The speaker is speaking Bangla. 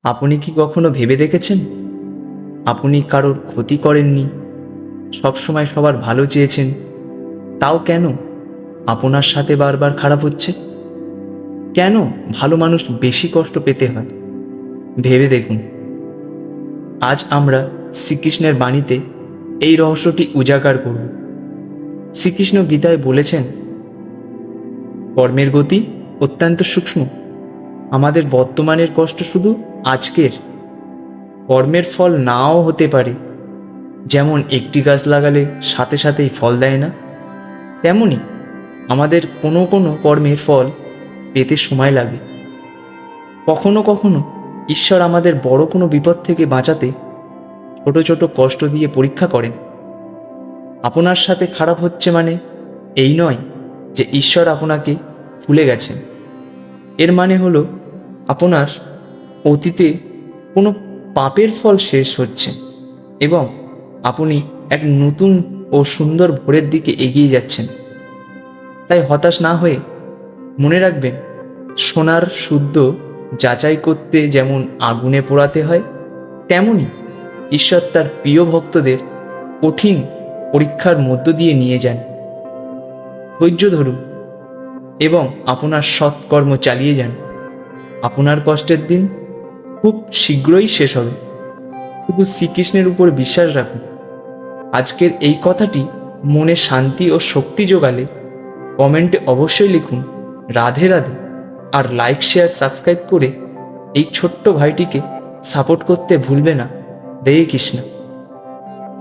আপনি কি কখনো ভেবে দেখেছেন আপনি কারোর ক্ষতি করেননি, সবসময় সবার ভালো চেয়েছেন, তাও কেন আপনার সাথে বারবার খারাপ হচ্ছে? কেন ভালো মানুষ বেশি কষ্ট পেতে হয়? ভেবে দেখুন। আজ আমরা শ্রীকৃষ্ণের বাণীতে এই রহস্যটি উজাগার করব। শ্রীকৃষ্ণ গীতায় বলেছেন, কর্মের গতি অত্যন্ত সূক্ষ্ম। আমাদের বর্তমানের কষ্ট শুধু আজকের, কর্মের ফল নাও হতে পারে। যেমন একটি গাছ লাগালে সাথে সাথেই ফল দেয় না, তেমনি আমাদের কোনো কোনো কর্মের ফল পেতে সময় লাগে। কখনো কখনো ঈশ্বর আমাদের বড় কোনো বিপদ থেকে বাঁচাতে ছোট ছোট কষ্ট দিয়ে পরীক্ষা করেন। আপনার সাথে খারাপ হচ্ছে মানে এই নয় যে ঈশ্বর আপনাকে ভুলে গেছেন। এর মানে হলো আপনার অতীতে কোনো পাপের ফল শেষ হচ্ছে এবং আপনি এক নতুন ও সুন্দর ভোরের দিকে এগিয়ে যাচ্ছেন। তাই হতাশ না হয়ে মনে রাখবেন, সোনার শুদ্ধ যাচাই করতে যেমন আগুনে পোড়াতে হয়, তেমনি ঈশ্বর তার প্রিয় ভক্তদের কঠিন পরীক্ষার মধ্য দিয়ে নিয়ে যান। ধৈর্য ধরুন এবং আপনার সৎকর্ম চালিয়ে যান। আপনার কষ্টের দিন খুব শীঘ্রই শেষ হবে। শুধু শ্রীকৃষ্ণের উপর বিশ্বাস রাখুন। আজকের এই কথাটি মনে শান্তি ও শক্তি যোগালে কমেন্টে অবশ্যই লিখুন রাধে রাধে, আর লাইক শেয়ার সাবস্ক্রাইব করে এই ছোট্ট ভাইটিকে সাপোর্ট করতে ভুলবে না। হরে কৃষ্ণ।